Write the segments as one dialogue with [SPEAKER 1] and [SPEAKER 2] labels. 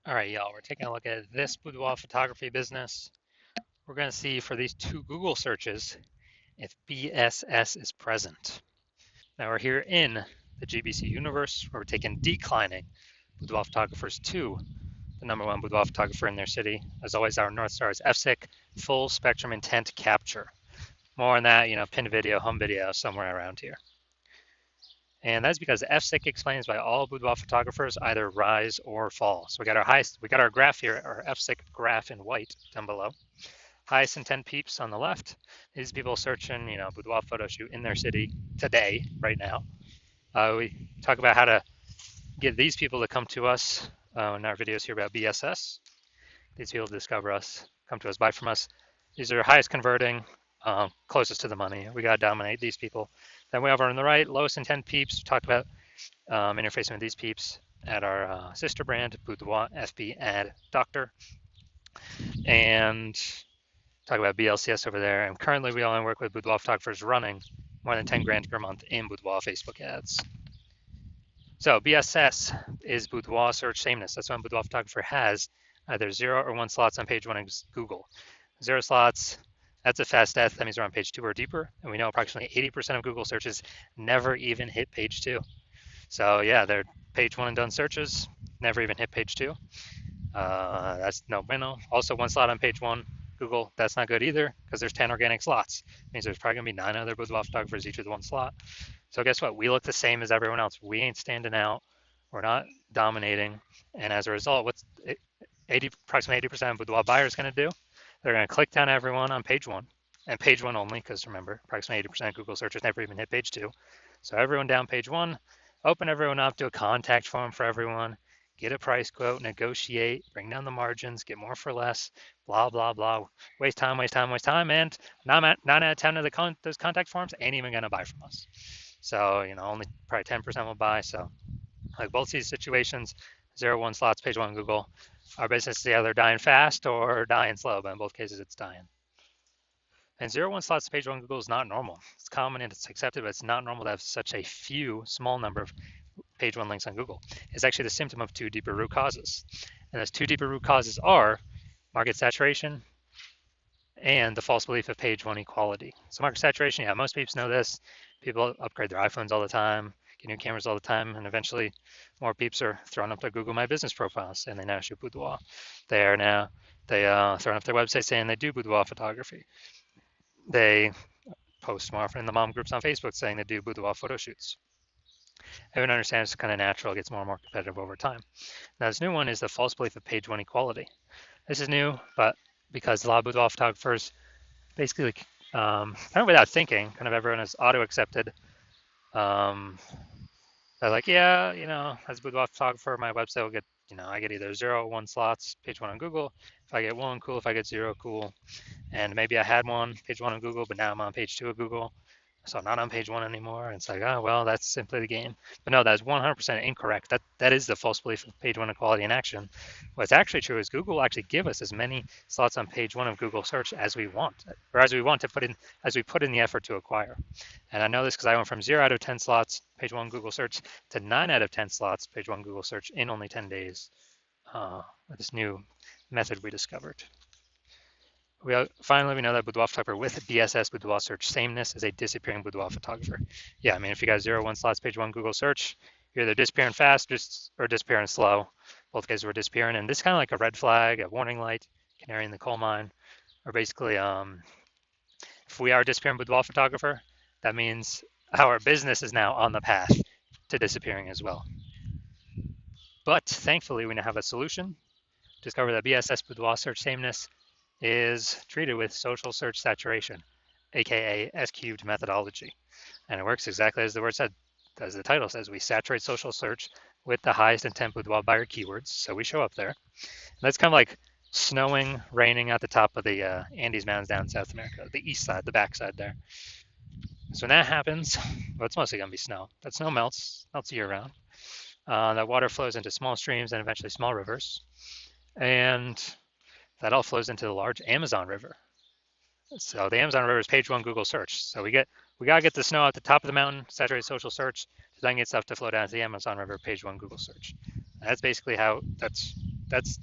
[SPEAKER 1] All right, y'all, we're taking a look at this boudoir photography business. We're going to see for these two Google searches if BSS is present. Now we're here in the GBC universe where we're taking declining boudoir photographers to the #1 boudoir photographer in their city. As always, our North Star is FSIC, full spectrum intent capture. More on that, pin video, home video, somewhere around here. And that's because FSIC explains why all boudoir photographers either rise or fall. So we got our graph here, our FSIC graph in white down below. Highest intent peeps on the left. These people searching, boudoir photo shoot in their city today, right now. We talk about how to get these people to come to us in our videos here about BSS. These people discover us, come to us, buy from us. These are highest converting, closest to the money. We got to dominate these people. Then way over on the right, lowest intent peeps. We talked about interfacing with these peeps at our sister brand, Boudoir FB Ad Doctor. And talk about BLCS over there. And currently we only work with boudoir photographers running more than 10 grand per month in boudoir Facebook ads. So BSS is boudoir search sameness. That's when a boudoir photographer has either 0 or 1 slots on page 1 of Google. 0 slots, that's a fast death. That means we're on page 2 or deeper. And we know approximately 80% of Google searches never even hit page 2. So yeah, they're page 1 and done searches, never even hit page 2. That's no bueno. Also 1 slot on page 1, Google, that's not good either because there's 10 organic slots. It means there's probably gonna be 9 other boudoir photographers each with 1 slot. So guess what? We look the same as everyone else. We ain't standing out. We're not dominating. And as a result, what's approximately 80% of boudoir buyers going to do? They're going to click down everyone on page 1 and page 1 only, because remember, approximately 80% of Google searches never even hit page 2. So everyone down page 1, open everyone up, do a contact form for everyone, get a price quote, negotiate, bring down the margins, get more for less, blah, blah, blah. Waste time, and 9 out of 10 of those contact forms ain't even going to buy from us. So, only probably 10% will buy. So, like both these situations, 0-1 slots, page 1 Google, our business is either dying fast or dying slow, but in both cases, it's dying. And 0-1 slots, page 1 Google is not normal. It's common and it's accepted, but it's not normal to have such a small number of page 1 links on Google. It's actually the symptom of 2 deeper root causes. And those 2 deeper root causes are market saturation and the false belief of page 1 equality. So market saturation, yeah, most peeps know this. People upgrade their iPhones all the time, get new cameras all the time, and eventually more peeps are throwing up their Google My Business profiles and they now shoot boudoir. They throwing up their website saying they do boudoir photography. They post more often in the mom groups on Facebook saying they do boudoir photo shoots. Everyone understands it's kind of natural, it gets more and more competitive over time. Now this new one is the false belief of page 1 equality. This is new, but because a lot of boudoir photographers basically kind of without thinking, kind of everyone is auto-accepted. They're like, yeah, as a boudoir photographer, my website will get, I get either 0 or 1 slots, page 1 on Google. If I get 1, cool. If I get 0, cool. And maybe I had page 1 on Google, but now I'm on page 2 of Google. So I'm not on page 1 anymore. And it's like, oh, well, that's simply the game. But no, that's 100% incorrect. That is the false belief of page 1 equality in action. What's actually true is Google will actually give us as many slots on page 1 of Google search as we want, or as we want to put in, as we put in the effort to acquire. And I know this because I went from 0 out of 10 slots, page 1 Google search, to 9 out of 10 slots, page 1 Google search in only 10 days with this new method we discovered. Finally, we know that boudoir photographer with BSS boudoir search sameness is a disappearing boudoir photographer. Yeah, I mean, if you got 0-1 slots, page 1 Google search, you're either disappearing fast or disappearing slow. Both cases we're disappearing, and this is kind of like a red flag, a warning light, canary in the coal mine. Or basically, if we are a disappearing boudoir photographer, that means our business is now on the path to disappearing as well. But thankfully, we now have a solution. Discover that BSS boudoir search sameness is treated with social search saturation, aka S-cubed methodology. And it works exactly as the word said, as the title says. We saturate social search with the highest intent boudoir buyer keywords, so we show up there. And that's kind of like snowing, raining at the top of the Andes Mountains down in South America, the east side, the back side there. So when that happens, well, it's mostly going to be snow. That snow melts year round. That water flows into small streams and eventually small rivers. And that all flows into the large Amazon River. So the Amazon River is page 1 Google search. So we gotta get the snow at the top of the mountain, saturate social search, to then get stuff to flow down to the Amazon River, page 1 Google search. And that's basically how that's that's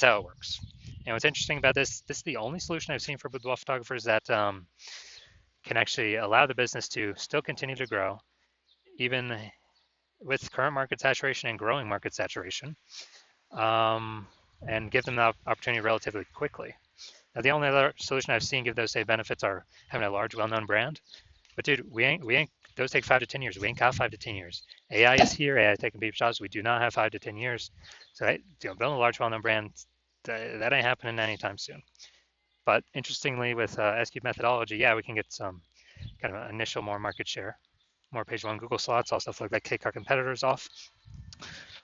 [SPEAKER 1] how it works. And what's interesting about this is the only solution I've seen for boudoir photographers that can actually allow the business to still continue to grow, even with current market saturation and growing market saturation, um, and give them the opportunity relatively quickly. Now, the only other solution I've seen give those same benefits are having a large, well-known brand. But dude, we ain't. Those take 5 to 10 years. We ain't got 5 to 10 years. AI is here. AI is taking peep shots. We do not have 5 to 10 years. So, building a large, well-known brand, that ain't happening anytime soon. But interestingly, with S-Cube methodology, yeah, we can get some kind of initial more market share, more page one Google slots, all stuff like that, kick our competitors off.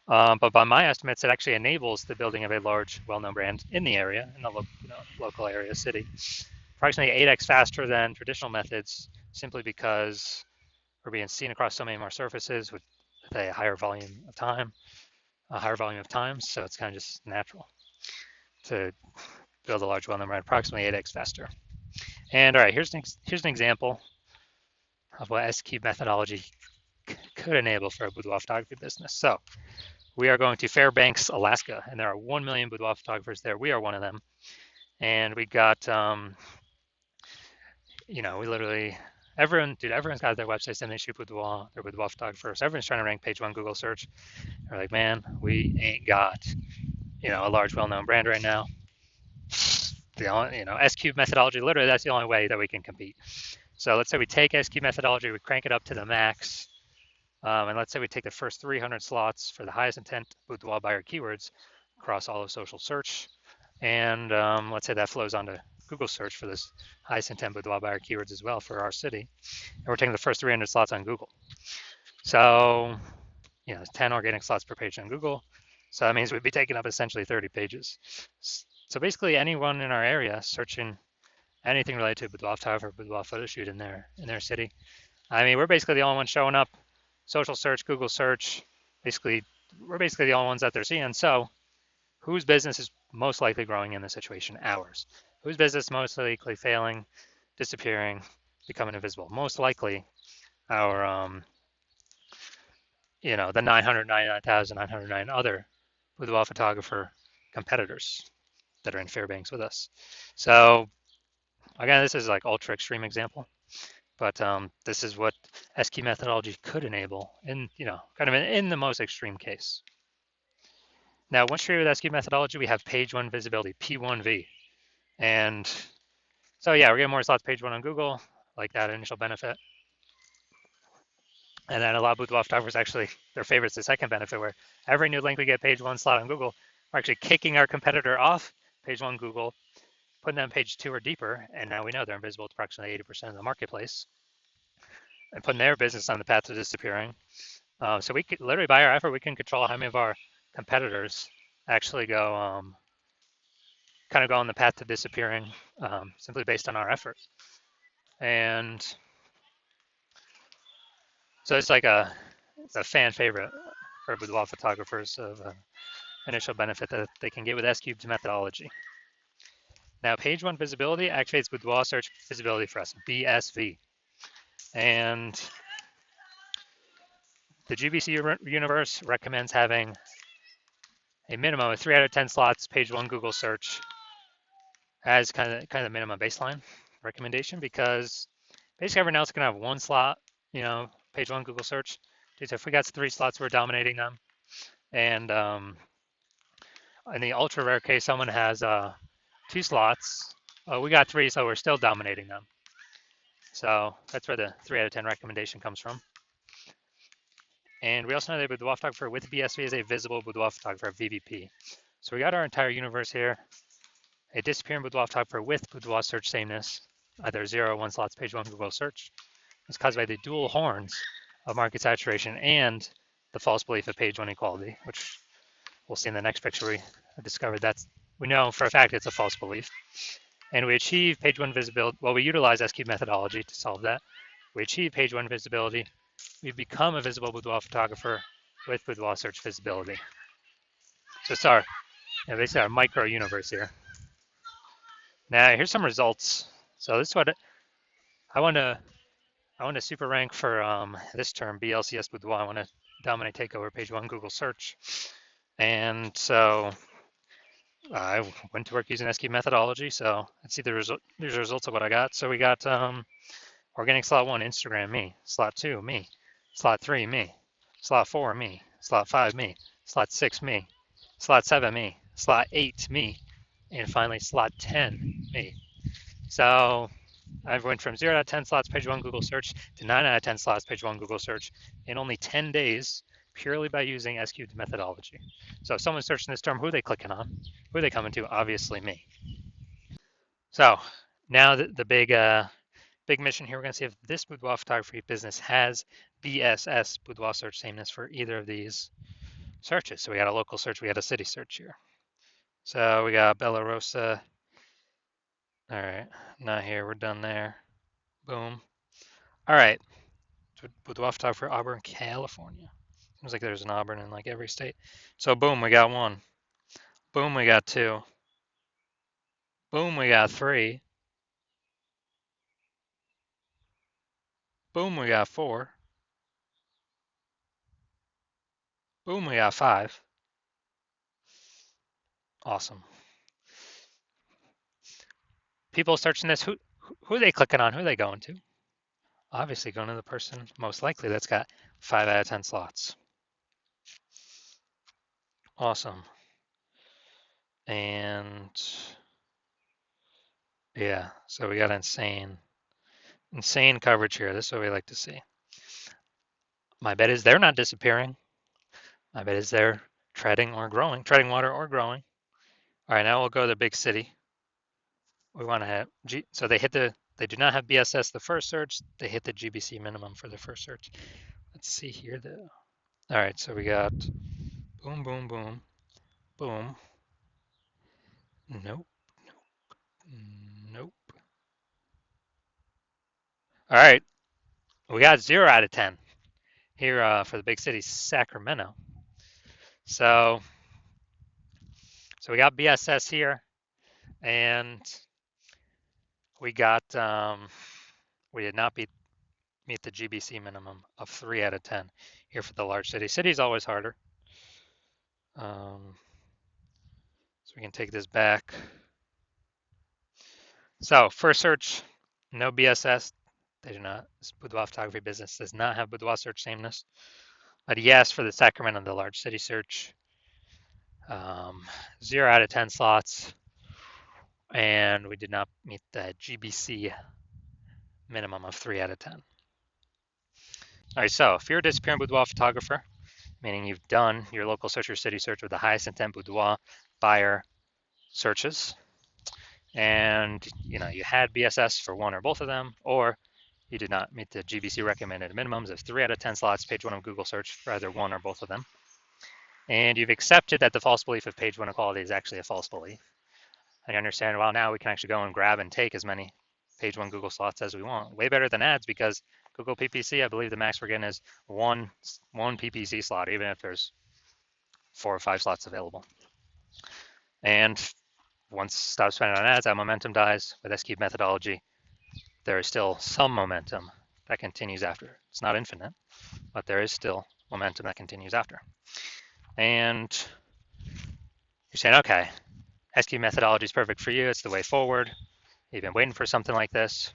[SPEAKER 1] But by my estimates, it actually enables the building of a large, well-known brand in the area, in the local area, city, approximately 8x faster than traditional methods, simply because we're being seen across so many more surfaces with a higher volume of time, So it's kind of just natural to build a large, well-known brand approximately 8x faster. And all right, here's an example of what S-Cube methodology could enable for a boudoir photography business. So we are going to Fairbanks, Alaska, and there are 1 million boudoir photographers there. We are one of them. And we got, we literally, everyone's got their websites and they shoot boudoir, they're boudoir photographers. Everyone's trying to rank page one Google search. They're like, man, we ain't got, a large, well-known brand right now. The only, S-Cube methodology, literally, that's the only way that we can compete. So let's say we take S-Cube methodology, we crank it up to the max, and let's say we take the first 300 slots for the highest intent boudoir buyer keywords across all of social search, and let's say that flows onto Google search for this highest intent boudoir buyer keywords as well for our city, and we're taking the first 300 slots on Google. So, 10 organic slots per page on Google. So that means we'd be taking up essentially 30 pages. So basically, anyone in our area searching anything related to boudoir photography or boudoir photo shoot in their city. I mean, we're basically the only ones showing up. Social search, Google search, we're basically the only ones that they're seeing. So whose business is most likely growing in this situation? Ours. Whose business most likely failing, disappearing, becoming invisible? Most likely our, the 999,909 other boudoir photographer competitors that are in Fairbanks with us. So again, this is like ultra extreme example, but this is what S-Cube methodology could enable in, kind of in the most extreme case. Now, once you're with S-Cube methodology, we have page one visibility, P1V. And so yeah, we're getting more slots page one on Google, like that initial benefit. And then a lot of boudoir photographers actually, their favorite's the second benefit, where every new link we get page one slot on Google, we're actually kicking our competitor off page one Google, putting them page two or deeper, and now we know they're invisible to approximately 80% of the marketplace, and putting their business on the path to disappearing. So we could literally, by our effort, we can control how many of our competitors actually go, kind of go on the path to disappearing, simply based on our effort. And so it's like it's a fan favorite for boudoir photographers of initial benefit that they can get with S-Cube's methodology. Now, page one visibility activates boudoir search visibility for us, BSV. And the GBC universe recommends having a minimum of 3 out of 10 slots page one Google search as kind of the minimum baseline recommendation, because basically everyone else can have one slot, page one Google search. So if we got 3 slots, we're dominating them. And in the ultra rare case, someone has 2 slots. We got 3, so we're still dominating them. So that's where the 3 out of 10 recommendation comes from. And we also know that boudoir photographer with BSV is a visible boudoir photographer, VBP. So we got our entire universe here. A disappearing boudoir photographer with boudoir search sameness, either 0 or 1 slots page one Google search, is caused by the dual horns of market saturation and the false belief of page one equality, which we'll see in the next picture. We discovered we know for a fact it's a false belief. And we achieve page one visibility. Well, we utilize S-Cube methodology to solve that. We achieve page one visibility. We become a visible boudoir photographer with boudoir search visibility. So it's basically our micro universe here. Now here's some results. So this is what I want to super rank for this term, BLCS boudoir. I want to dominate, take over page one Google search. And so I went to work using SQ methodology, so let's see these results of what I got. So we got organic slot 1, Instagram, me. Slot 2, me. Slot 3, me. Slot 4, me. Slot 5, me. Slot 6, me. Slot 7, me. Slot 8, me. And finally, slot 10, me. So I went from 0 out of 10 slots page 1 Google search to 9 out of 10 slots page 1 Google search in only 10 days, purely by using SQ methodology. So if someone's searching this term, who are they clicking on? Who are they coming to? Obviously me. So now the big mission here, we're going to see if this boudoir photography business has BSS, boudoir search sameness, for either of these searches. So we got a local search, we got a city search here. So we got Bella Rosa. All right, not here, we're done there. Boom. All right, boudoir photography for Auburn, California. Seems like there's an Auburn in like every state. So boom, we got 1. Boom, we got 2. Boom, we got 3. Boom, we got 4. Boom, we got 5. Awesome. People searching this, who are they clicking on? Who are they going to? Obviously going to the person most likely that's got 5 out of 10 slots. Awesome. And yeah, so we got insane coverage here. This is what we like to see. My bet is they're not disappearing. My bet is they're treading water or growing. All right, now we'll go to the big city. We want to have so they do not have BSS the first search. They hit the GBC minimum for the first search. Let's see here though. All right, so we got boom, boom, boom, boom. Nope, nope. All right, we got 0 out of 10 here for the big city, Sacramento. So we got BSS here, and we got we did not meet the GBC minimum of 3 out of 10 here for the large city. City's always harder. So we can take this back. So first search, no BSS. They do not. This boudoir photography business does not have boudoir search sameness. But yes, for the Sacramento, the large city search, 0 out of 10 slots, and we did not meet the GBC minimum of 3 out of 10. All right, so if you're a disappearing boudoir photographer, meaning you've done your local search or city search with the highest intent boudoir buyer searches, and you had BSS for one or both of them, or you did not meet the GBC recommended minimums of 3 out of 10 slots, page 1 of Google search for either one or both of them, and you've accepted that the false belief of page 1 equality is actually a false belief, and you understand, well, now we can actually go and grab and take as many page 1 Google slots as we want. Way better than ads, because Google PPC, I believe the max we're getting is one PPC slot, even if there's 4 or 5 slots available. And once stop spending on ads, that momentum dies. With SQ methodology, there is still some momentum that continues after. It's not infinite, but there is still momentum that continues after. And you're saying, okay, SQ methodology is perfect for you. It's the way forward. You've been waiting for something like this.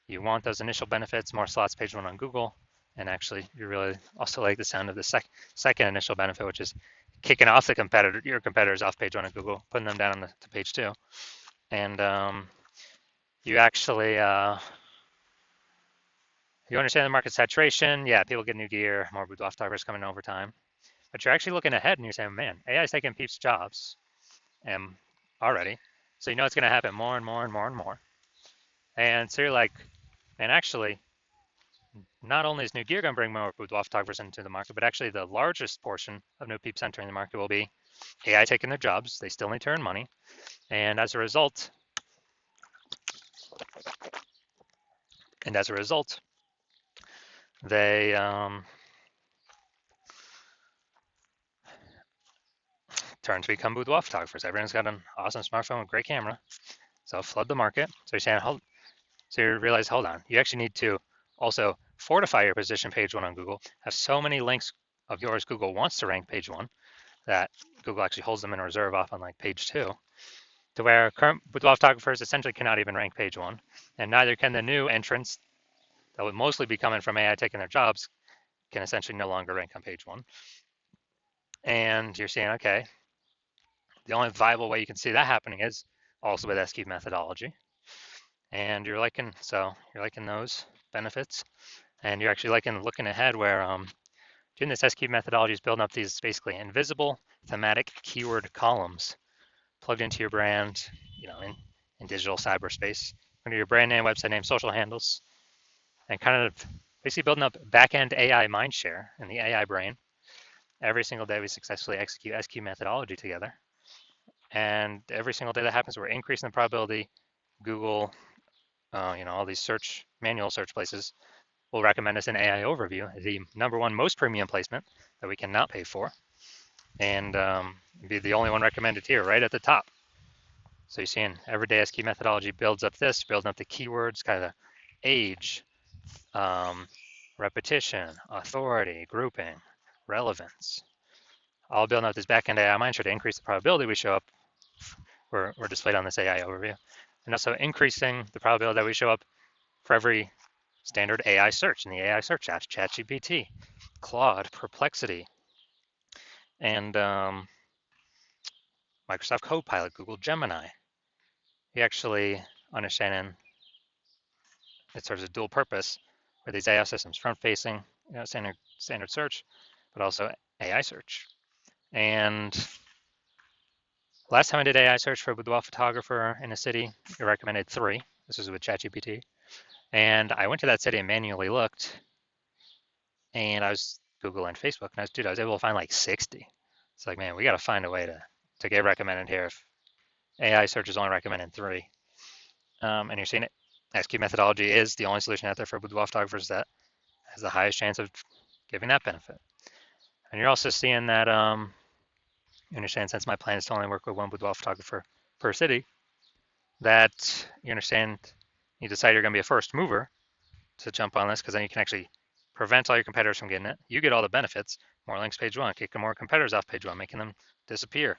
[SPEAKER 1] You want those initial benefits, more slots, page 1 on Google. And actually, you really also like the sound of the second initial benefit, which is kicking off your competitors off page 1 of Google, putting them down to page 2. And you actually, you understand the market saturation. Yeah, people get new gear, more boudoir photographers coming over time. But you're actually looking ahead and you're saying, man, AI is taking people's jobs already. So you know it's going to happen more and more and more and more. And so you're like, man, actually, not only is new gear going to bring more boudoir photographers into the market, but actually the largest portion of new peeps entering the market will be AI taking their jobs. They still need to earn money. And as a result, they turn to become boudoir photographers. Everyone's got an awesome smartphone with great camera. So flood the market. So you're saying, so you realize, hold on, you actually need to also fortify your position page 1 on Google, have so many links of yours Google wants to rank page 1 that Google actually holds them in reserve off on like page 2, to where current boudoir photographers essentially cannot even rank page 1, and neither can the new entrants that would mostly be coming from AI taking their jobs, can essentially no longer rank on page 1. And you're saying, okay, the only viable way you can see that happening is also with S-cube methodology. And you're liking those benefits, and you're actually looking ahead where doing this S-cube methodology is building up these basically invisible thematic keyword columns plugged into your brand, in digital cyberspace, under your brand name, website name, social handles, and kind of basically building up back-end AI mindshare in the AI brain. Every single day we successfully execute S-cube methodology together. And every single day that happens, we're increasing the probability Google, all these manual search places will recommend us an AI overview, the #1 most premium placement that we cannot pay for, and be the only one recommended here, right at the top. So you're seeing everyday S-cube methodology builds up building up the keywords, kind of age, repetition, authority, grouping, relevance, all building up this back-end AI mindshare to increase the probability we show up. We're displayed on this AI overview, and also increasing the probability that we show up for every standard AI search in the AI search apps, ChatGPT, Claude, Perplexity, and Microsoft Copilot, Google Gemini. We actually understanding it serves a dual purpose for these AI systems, front-facing, standard search, but also AI search. And last time I did AI search for a boudoir photographer in a city, it recommended 3. This was with ChatGPT. And I went to that city and manually looked, and I was Google and Facebook, and I was able to find like 60. It's like, man, we got to find a way to get recommended here if AI search is only recommending 3. And you're seeing it. S-cube methodology is the only solution out there for boudoir photographers that has the highest chance of giving that benefit. And you're also seeing that, you understand, since my plan is to only work with 1 boudoir photographer per city, that you understand you decide you're going to be a first mover to jump on this, because then you can actually prevent all your competitors from getting it. You get all the benefits, more links page 1, kicking more competitors off page 1, making them disappear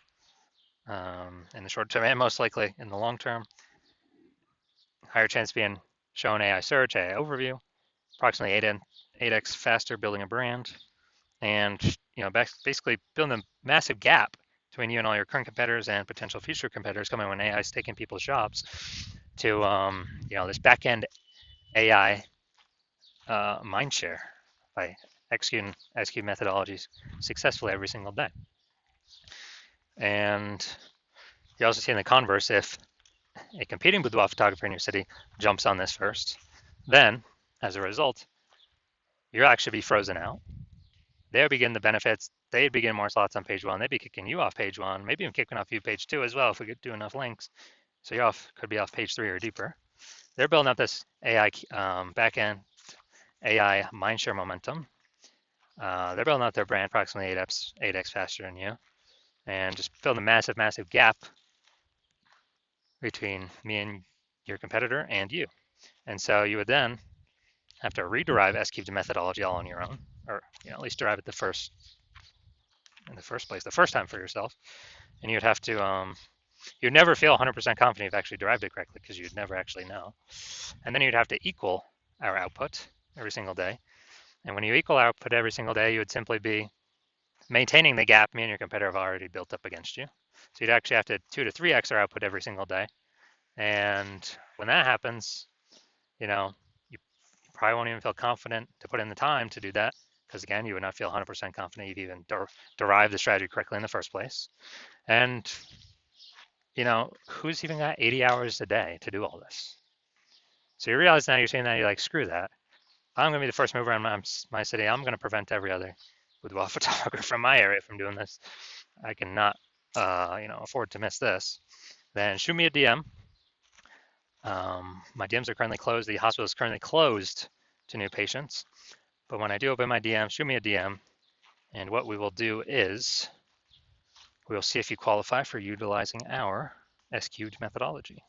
[SPEAKER 1] in the short term, and most likely in the long term. Higher chance of being shown AI search, AI overview, approximately 8x faster building a brand, and basically building a massive gap between you and all your current competitors and potential future competitors coming when AI is taking people's jobs to this back-end AI mindshare by executing S-cube methodologies successfully every single day. And you also see in the converse, if a competing boudoir photographer in your city jumps on this first, then as a result, you'll actually be frozen out. They'll begin the benefits. They'd begin more slots on page 1. They'd be kicking you off page 1, maybe even kicking off you page 2 as well if we do enough links. So you could be off page 3 or deeper. They're building up this AI backend AI mindshare momentum. They're building out their brand approximately 8x faster than you, and just building a massive, massive gap between me and your competitor and you. And so you would then have to rederive S-cube methodology all on your own, or at least derive it in the first place, the first time for yourself. And you'd have to, you'd never feel 100% confident you've actually derived it correctly, because you'd never actually know. And then you'd have to equal our output every single day. And when you equal output every single day, you would simply be maintaining the gap me and your competitor have already built up against you. So you'd actually have to 2 to 3x our output every single day. And when that happens, you probably won't even feel confident to put in the time to do that, because again, you would not feel 100% confident you've even derived the strategy correctly in the first place. And who's even got 80 hours a day to do all this? So you realize now, you're saying that you're like, screw that. I'm going to be the first mover in my city. I'm going to prevent every other boudoir photographer from my area from doing this. I cannot, afford to miss this. Then shoot me a DM. My DMs are currently closed. The hospital is currently closed to new patients. But when I do open my DM, shoot me a DM. And what we will do is we will see if you qualify for utilizing our S-cubed methodology.